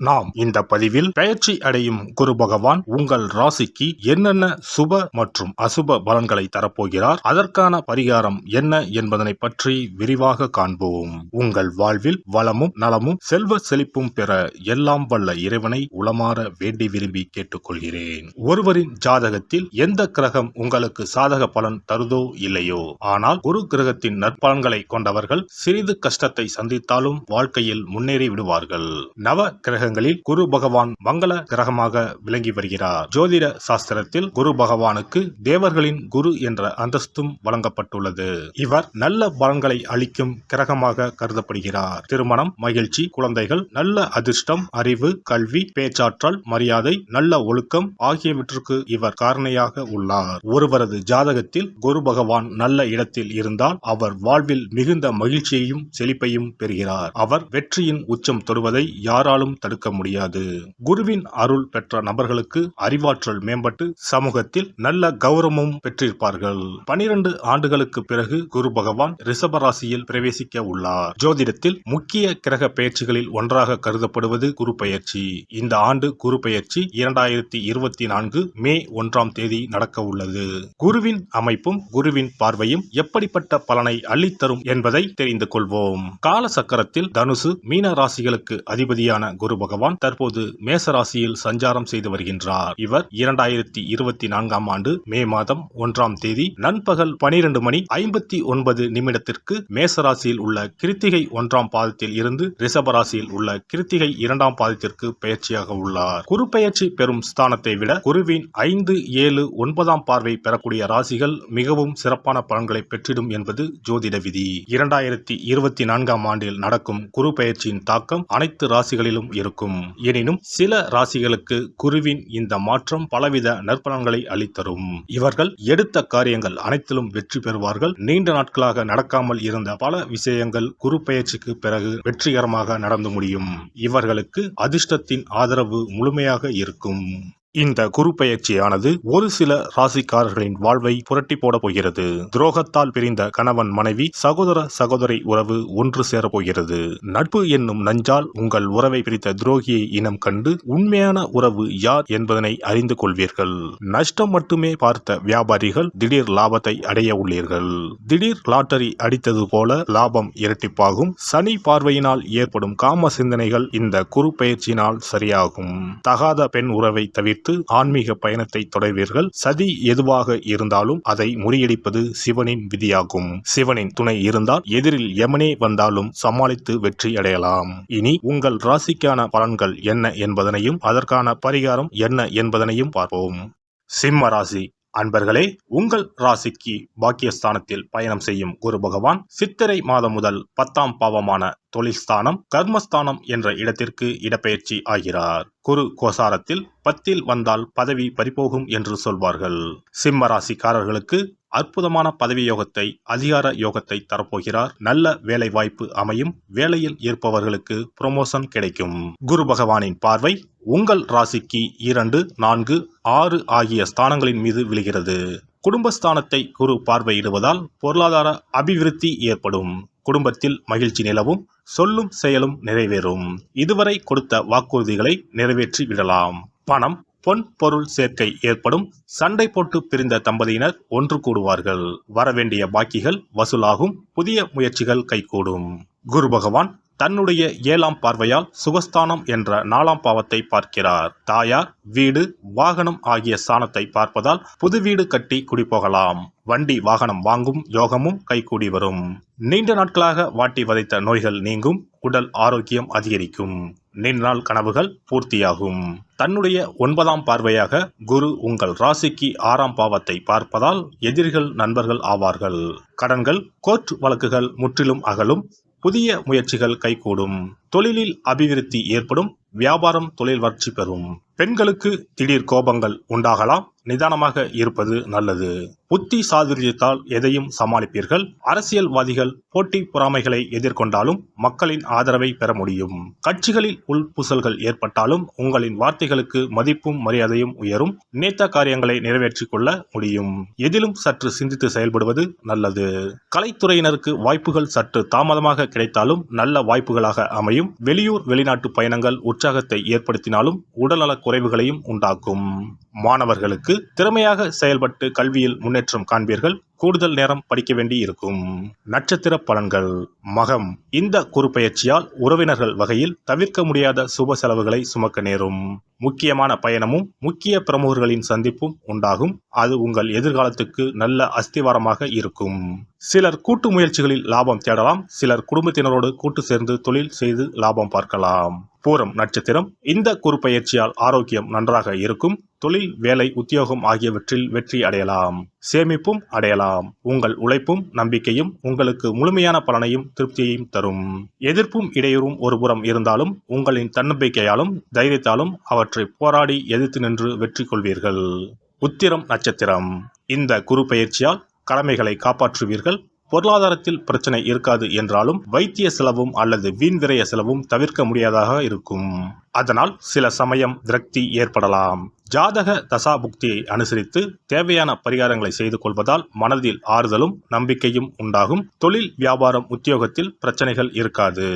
நாம் இந்த பதிவில் பெயர்ச்சி அடையும் குரு பகவான் உங்கள் ராசிக்கு என்னென்ன சுப மற்றும் அசுப பலன்களை தரப்போகிறார், அதற்கான பரிகாரம் என்ன என்பதனை பற்றி விரிவாக காண்போம். உங்கள் வாழ்வில் வளமும் நலமும் செல்வ செழிப்பும் பெற எல்லாம் வல்ல இறைவனை உளமாற வேண்டி விரும்பி கேட்டுக்கொள்கிறேன். ஒருவரின் ஜாதகத்தில் எந்த கிரகம் உங்களுக்கு சாதக பலன் தருதோ இல்லையோ, ஆனால் குரு கிரகத்தின் நற்பலன்களை கொண்டவர்கள் சிறிது கஷ்டத்தை சந்தித்தாலும் வாழ்க்கையில் முன்னேறி விடுவார்கள். நவ கிரகங்களில் குரு பகவான் மங்கள கிரகமாக விளங்கி வருகிறார். ஜோதிட சாஸ்திரத்தில் குரு பகவானுக்கு தேவர்களின் குரு என்ற அந்தஸ்தும் வழங்கப்பட்டுள்ளது. இவர் நல்ல பலன்களை அளிக்கும் கிரகமாக கருதப்படுகிறார். திருமணம், மகிழ்ச்சி, குழந்தைகள், நல்ல அதிர்ஷ்டம், அறிவு, கல்வி, பேச்சாற்றல், மரியாதை, நல்ல ஒழுக்கம் ஆகியவற்றுக்கு இவர் காரணியாக உள்ளார். ஒருவரது ஜாதகத்தில் குரு பகவான் நல்ல இடத்தில் இருந்தால் அவர் வாழ்வில் மிகுந்த மகிழ்ச்சியையும் செழிப்பையும் பெறுகிறார். அவர் வெற்றியின் உச்சம் தொடுவதை யாராலும் தடுக்க முடியாது. குருவின் அருள் பெற்ற நபர்களுக்கு அறிவாற்றல் மேம்பட்டு சமூகத்தில் நல்ல கௌரவமும் பெற்றிருப்பார்கள். 12 ஆண்டுகளுக்கு பிறகு குரு பகவான் ரிஷப ராசியில் பிரவேசிக்க உள்ளார். ஜோதிடத்தில் முக்கிய கிரக பெயர்ச்சிகளில் ஒன்றாக கருதப்படுவது குரு பெயர்ச்சி. இந்த ஆண்டு குரு பெயர்ச்சி 2024 மே 1ஆம் தேதி நடக்க உள்ளது. குருவின் அமைப்பும் குருவின் பார்வையும் எப்படிப்பட்ட பலனை அள்ளித்தரும் என்பதை தெரிந்து கொள்வோம். கால சக்கரத்தில் தனுசு, மீன ராசிகளுக்கு அதிபதியான குரு பகவான் தற்போது மேச ராசியில் சஞ்சாரம் செய்து வருகின்றார். இவர் 2024ஆம் ஆண்டு மே மாதம் 1ஆம் தேதி நண்பகல் 12:59 மேச ராசியில் உள்ள கிருத்திகை 1ஆம் பாதத்தில் இருந்து ரிஷப ராசியில் உள்ள கிருத்திகை 2ஆம் பாதத்திற்கு பெயர்ச்சியாக உள்ளார். குரு பெயர்ச்சி பெறும் ஸ்தானத்தை விட குருவின் 5, 7, 9ஆம் பார்வை பெறக்கூடிய ராசிகள் மிகவும் சிறப்பான பலன்களை பெற்றிடும் என்பது ஜோதிட விதி. 2024ஆம் ஆண்டில் நடக்கும் குரு பெயர்ச்சியின் தாக்கம் அனைத்து ராசிகளிலும் இருக்கும். எனினும் சில ராசிகளுக்கு குருவின் இந்த மாற்றம் பலவித நற்பலன்களை அளித்தரும். இவர்கள் எடுத்த காரியங்கள் அனைத்திலும் வெற்றி பெறுவார்கள். நீண்ட நாட்களாக நடக்காமல் இருந்த பல விஷயங்கள் குரு பெயர்ச்சிக்கு பிறகு வெற்றிகரமாக நடந்து முடியும். இவர்களுக்கு அதிர்ஷ்டத்தின் ஆதரவு முழுமையாக இருக்கும். இந்த குரு பெயர்ச்சியானது ஒரு சில ராசிக்காரர்களின் வாழ்வை புரட்டி போட போகிறது. துரோகத்தால் பிரிந்த கணவன் மனைவி, சகோதர சகோதரி உறவு ஒன்று சேர போகிறது. நட்பு என்னும் நஞ்சால் உங்கள் உறவை பிரித்த துரோகியை இனம் கண்டு உண்மையான உறவு யார் என்பதனை அறிந்து கொள்வீர்கள். நஷ்டம் மட்டுமே பார்த்த வியாபாரிகள் திடீர் லாபத்தை அடைய உள்ளீர்கள். திடீர் லாட்டரி அடித்தது போல லாபம் இரட்டிப்பாகும். சனி பார்வையினால் ஏற்படும் காம சிந்தனைகள் இந்த குரு பெயர்ச்சியினால் சரியாகும். தகாத பெண் உறவை தவிர்த்து ஆன்மீக பயணத்தை தொடர்வீர்கள். சதி எதுவாக இருந்தாலும் அதை முறியடிப்பது சிவனின் விதியாகும். சிவனின் துணை இருந்தால் எதிரில் யமனே வந்தாலும் சமாளித்து வெற்றி அடையலாம். இனி உங்கள் ராசிக்கான பலன்கள் என்ன என்பதனையும் அதற்கான பரிகாரம் என்ன என்பதனையும் பார்ப்போம். சிம்ம ராசி அன்பர்களே, உங்கள் ராசிக்கு பாக்கியஸ்தானத்தில் பயணம் செய்யும் குரு பகவான் சித்திரை மாதம் முதல் 10ஆம் பாவமான தொழில்ஸ்தானம், கர்மஸ்தானம் என்ற இடத்திற்கு இடப்பெயர்ச்சி ஆகிறார். குரு கோசாரத்தில் 10ல் வந்தால் பதவி பறிபோகும் என்று சொல்வார்கள். சிம்ம ராசிக்காரர்களுக்கு அற்புதமான பதவி யோகத்தை, அதிகார யோகத்தை தரப்போகிறார். நல்ல வேலை வாய்ப்பு அமையும். வேலையில் இருப்பவர்களுக்கு ப்ரமோஷன் கிடைக்கும். குரு பகவானின் பார்வை உங்கள் ராசிக்கு 2, 4, 6 ஆகிய ஸ்தானங்களின் மீது விழுகிறது. குடும்பஸ்தானத்தை குரு பார்வையிடுவதால் பொருளாதார அபிவிருத்தி ஏற்படும். குடும்பத்தில் மகிழ்ச்சி நிலவும். சொல்லும் செயலும் நிறைவேறும். இதுவரை கொடுத்த வாக்குறுதிகளை நிறைவேற்றி விடலாம். பணம், பொன் பொருள் சேர்க்கை ஏற்படும். சண்டை போட்டு பிரிந்த தம்பதியினர் ஒன்று கூடுவார்கள். வரவேண்டிய பாக்கிகள் வசூலாகும். புதிய முயற்சிகள் கைகூடும். குரு பகவான் தன்னுடைய 7ஆம் பார்வையால் சுகஸ்தானம் என்ற 4ஆம் பாவத்தை பார்க்கிறார். தாயார், வீடு, வாகனம் ஆகிய ஸ்தானத்தை பார்ப்பதால் புது வீடு கட்டி குடிபோகலாம். வண்டி வாகனம் வாங்கும் யோகமும் கைகூடி வரும். நீண்ட நாட்களாக வாட்டி வதைத்த நோய்கள் நீங்கும். உடல் ஆரோக்கியம் அதிகரிக்கும். நீண்ட நாள் கனவுகள் பூர்த்தியாகும். தன்னுடைய 9ஆம் பார்வையாக குரு உங்கள் ராசிக்கு 6ஆம் பாவத்தை பார்ப்பதால் எதிரிகள் நண்பர்கள் ஆவார்கள். கடன்கள், கோர்ட் வழக்குகள் முற்றிலும் அகலும். புதிய முயற்சிகள் கைகூடும். தொழிலில் அபிவிருத்தி ஏற்படும். வியாபாரம், தொழில் வளர்ச்சி பெறும். பெண்களுக்கு திடீர் கோபங்கள் உண்டாகலாம். நிதானமாக இருப்பது நல்லது. புத்தி சாதுரியத்தால் எதையும் சமாளிப்பீர்கள். அரசியல்வாதிகள் போட்டி பொறாமைகளை எதிர்கொண்டாலும் மக்களின் ஆதரவை பெற முடியும். கட்சிகளில் உள்பூசல்கள் ஏற்பட்டாலும் உங்களின் வார்த்தைகளுக்கு மதிப்பும் மரியாதையும் உயரும். நினைத்த காரியங்களை நிறைவேற்றிக் கொள்ள முடியும். எதிலும் சற்று சிந்தித்து செயல்படுவது நல்லது. கலைத்துறையினருக்கு வாய்ப்புகள் சற்று தாமதமாக கிடைத்தாலும் நல்ல வாய்ப்புகளாக அமையும். அமையும். வெளியூர் வெளிநாட்டு பயணங்கள் உற்சாகத்தை ஏற்படுத்தினாலும் உடல்நலக் குறைவுகளையும் உண்டாக்கும். மாணவர்களுக்கு திறமையாக செயல்பட்டு கல்வியில் முன்னேற்றம் காண்பீர்கள். கூடுதல் நேரம் படிக்க வேண்டி இருக்கும். நட்சத்திர பலன்கள். மகம். இந்த குறுப்பெயர்ச்சியால் உறவினர்கள் வகையில் தவிர்க்க முடியாத சுப செலவுகளை சுமக்க நேரும். முக்கியமான பயணமும் முக்கிய பிரமுகர்களின் சந்திப்பும் உண்டாகும். அது உங்கள் எதிர்காலத்துக்கு நல்ல அஸ்திவாரமாக இருக்கும். சிலர் கூட்டு முயற்சிகளில் லாபம் தேடலாம். சிலர் குடும்பத்தினரோடு கூட்டு சேர்ந்து தொழில் செய்து லாபம் பார்க்கலாம். பூரம் நட்சத்திரம். இந்த குறுப்பெயர்ச்சியால் ஆரோக்கியம் நன்றாக இருக்கும். தொழில், வேலை, உத்தியோகம் ஆகியவற்றில் வெற்றி அடையலாம். சேமிப்பும் அடையலாம். உங்கள் உழைப்பும் நம்பிக்கையும் உங்களுக்கு முழுமையான பலனையும் திருப்தியையும் தரும். எதிர்ப்பும் இடையூறும் ஒருபுறம் இருந்தாலும் உங்களின் தன்னம்பிக்கையாலும் தைரியத்தாலும் அவற்றை போராடி எதிர்த்து நின்று வெற்றி கொள்வீர்கள். உத்திரம் நட்சத்திரம். இந்த குறுப்பெயர்ச்சியால் கடமைகளை காப்பாற்றுவீர்கள். பொருளாதாரத்தில் பிரச்சனை இருக்காது என்றாலும் வைத்திய செலவும் அல்லது வீண் விரய செலவும் தவிர்க்க முடியாததாக இருக்கும். அதனால் சில சமயம் விரக்தி ஏற்படலாம். ஜாதக தசாபுக்தியை அனுசரித்து தேவையான பரிகாரங்களை செய்து கொள்வதால் மனதில் ஆறுதலும் நம்பிக்கையும் உண்டாகும். தொழில், வியாபாரம், உத்தியோகத்தில் பிரச்சனைகள் இருக்காது.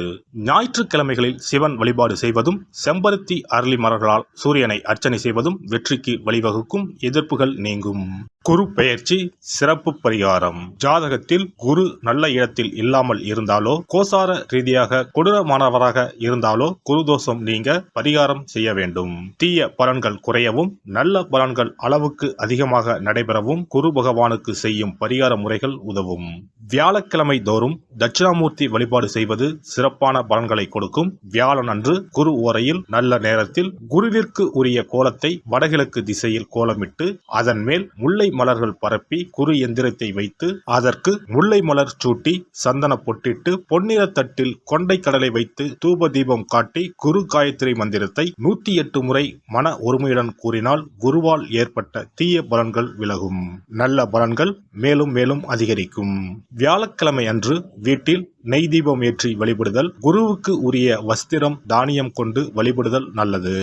ஞாயிற்றுக்கிழமைகளில் சிவன் வழிபாடு செய்வதும் செம்பருத்தி அரளி மலர்களால் சூரியனை அர்ச்சனை செய்வதும் வெற்றிக்கு வழிவகுக்கும். எதிர்ப்புகள் நீங்கும். குரு பெயர்ச்சி சிறப்பு பரிகாரம். ஜாதகத்தில் குரு நல்ல இடத்தில் இல்லாமல் இருந்தாலோ கோசார ரீதியாக கொடூரமானவராக இருந்தாலோ குரு தோஷம் நீங்க பரிகாரம் செய்ய வேண்டும். தீய பலன்கள் குறையவும் நல்ல பலன்கள் அளவுக்கு அதிகமாக நடைபெறவும் குரு பகவானுக்கு செய்யும் பரிகார முறைகள் உதவும். வியாழக்கிழமை தோறும் தட்சிணாமூர்த்தி வழிபாடு செய்வது சிறப்பான பலன்களை கொடுக்கும். வியாழன் அன்று குரு ஓரையில் நல்ல நேரத்தில் குருவிற்கு உரிய கோலத்தை வடகிழக்கு திசையில் கோலமிட்டு அதன் மேல் முல்லை மலர்கள் பரப்பி குரு எந்திரத்தை வைத்து அதற்கு முல்லை மலர் சூட்டி சந்தன பொட்டிட்டு பொன்னிற தட்டில் கொண்டை கடலை வைத்து தூப தீபம் காட்டி குரு காயத்ரி மந்திரத்தை 108 முறை மன ஒருமையுடன் கூறினால் குருவால் ஏற்பட்ட தீய பலன்கள் விலகும். நல்ல பலன்கள் மேலும் மேலும் அதிகரிக்கும். வியாழக்கிழமை அன்று வீட்டில் நெய் தீபம் ஏற்றி வழிபடுதல். குருவுக்கு உரிய வஸ்திரம் தானியம் கொண்டு வழிபடுதல் நல்லது.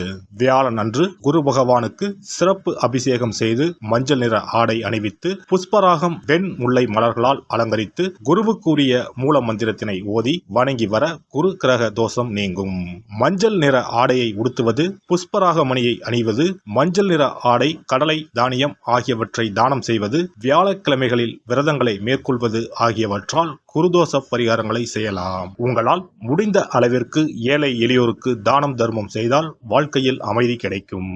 வியாழன் அன்று குரு பகவானுக்கு சிறப்பு அபிஷேகம் செய்து மஞ்சள் நிற ஆடை அணிவித்து புஷ்பராகம் வெண் முல்லை மலர்களால் அலங்கரித்து குருவுக்குரிய மூல மந்திரத்தினை ஓதி வணங்கி வர குரு கிரக தோஷம் நீங்கும். மஞ்சள் நிற ஆடையை உடுத்துவது, புஷ்பராக மணியை அணிவது, மஞ்சள் நிற ஆடை, கடலை, தானியம் ஆகியவற்றை தானம் செய்வது, வியாழக்கிழமைகளில் விரதங்களை மேற்கொள்வது ஆகியவற்றால் குருதோஷ பரிகாரங்களை செய்யலாம். உங்களால் முடிந்த அளவிற்கு ஏழை எளியோருக்கு தானம் தர்மம் செய்தால் வாழ்க்கையில் அமைதி கிடைக்கும்.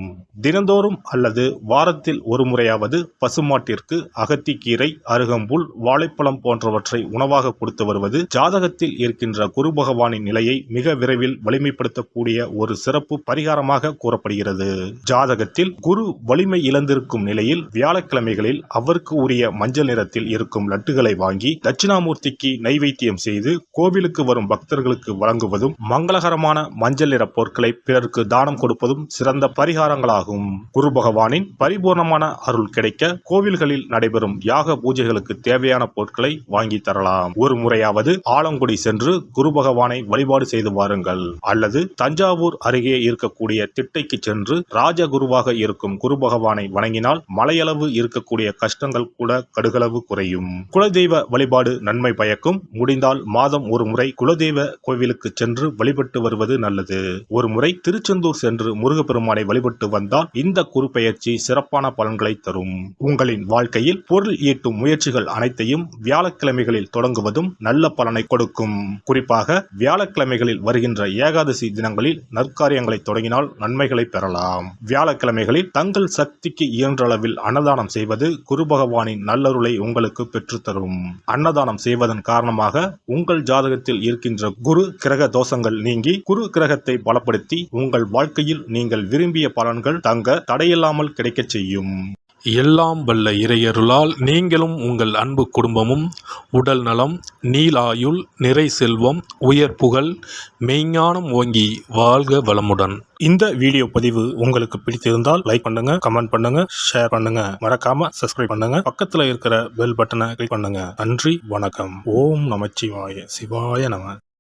தினந்தோறும் அல்லது வாரத்தில் ஒரு முறையாவது பசுமாட்டிற்கு அகத்திக்கீரை, அருகம்புல், வாழைப்பழம் போன்றவற்றை உணவாக கொடுத்து வருவது ஜாதகத்தில் இருக்கின்ற குரு பகவானின் நிலையை மிக விரைவில் வலிமைப்படுத்தக்கூடிய ஒரு சிறப்பு பரிகாரமாக கூறப்படுகிறது. ஜாதகத்தில் குரு வலிமை இழந்திருக்கும் நிலையில் வியாழக்கிழமைகளில் அவருக்கு உரிய மஞ்சள் நிறத்தில் இருக்கும் லட்டுகளை வாங்கி தட்சிணாமூர்த்திக்கு நைவேத்தியம் செய்து கோவிலுக்கு வரும் பக்தர்களுக்கு வழங்குவதும் மங்களகரமான மஞ்சள் நிற பொருட்களை பிறருக்கு தானம் கொடுப்பதும் சிறந்த பரிகாரங்களாகும். குரு பகவானின் பரிபூர்ணமான அருள் கிடைக்க கோவில்களில் நடைபெறும் யாக பூஜைகளுக்கு தேவையான பொருட்களை வாங்கி தரலாம். ஒரு முறையாவது ஆலங்குடி சென்று குரு பகவானை வழிபாடு செய்து வாருங்கள். அல்லது தஞ்சாவூர் அருகே இருக்கக்கூடிய திட்டைக்கு சென்று ராஜகுருவாக இருக்கும் குரு பகவானை வணங்கினால் மலையளவு இருக்கக்கூடிய கஷ்டங்கள் கூட கடுகளவு குறையும். குலதெய்வ வழிபாடு நன்மை பயக்கும். முடிந்தால் மாதம் ஒரு முறை குலதெய்வ கோவிலுக்கு சென்று வழிபட்டு வருவது நல்லது. ஒரு முறை திருச்செந்தூர் சென்று முருகப்பெருமானை வழிபட்டு வந்தால் இந்த குறுப்பெயர்ச்சி சிறப்பான பலன்களை தரும். உங்களின் வாழ்க்கையில் பொருள் ஈட்டும் முயற்சிகள் அனைத்தையும் வியாழக்கிழமைகளில் தொடங்குவதும் நல்ல பலனை கொடுக்கும். குறிப்பாக வியாழக்கிழமைகளில் வருகின்ற ஏகாதசி தினங்களில் நற்காரியங்களை தொடங்கினால் நன்மைகளை பெறலாம். வியாழக்கிழமைகளில் தங்கள் சக்திக்கு இயன்ற அளவில் அன்னதானம் செய்வது குரு பகவானின் நல்லருளை உங்களுக்கு பெற்றுத்தரும். அன்னதானம் செய்வதன் காரணமாக உங்கள் ஜாதகத்தில் இருக்கின்ற குரு கிரக தோஷங்கள் நீங்கி குரு கிரகத்தை பலப்படுத்தி உங்கள் வாழ்க்கையில் நீங்கள் விரும்பிய பலன்கள் தங்க தடையில்லாமல் கிடைக்கச் செய்யும். எல்லாம் வல்ல இறையருளால் நீங்களும் உங்கள் அன்பு குடும்பமும் உடல் நலம், நீலாயுள், நிறை செல்வம், உயர் புகழ், மெய்ஞானம் ஓங்கி வாழ்க வளமுடன். இந்த வீடியோ பதிவு உங்களுக்கு பிடித்திருந்தால் லைக் பண்ணுங்க, கமெண்ட் பண்ணுங்க, ஷேர் பண்ணுங்க, மறக்காம சப்ஸ்கிரைப் பண்ணுங்க, பக்கத்துல இருக்கிற பெல் பட்டனை கிளிக் பண்ணுங்க. நன்றி, வணக்கம். ஓம் நமச்சிவாய. சிவாய நம.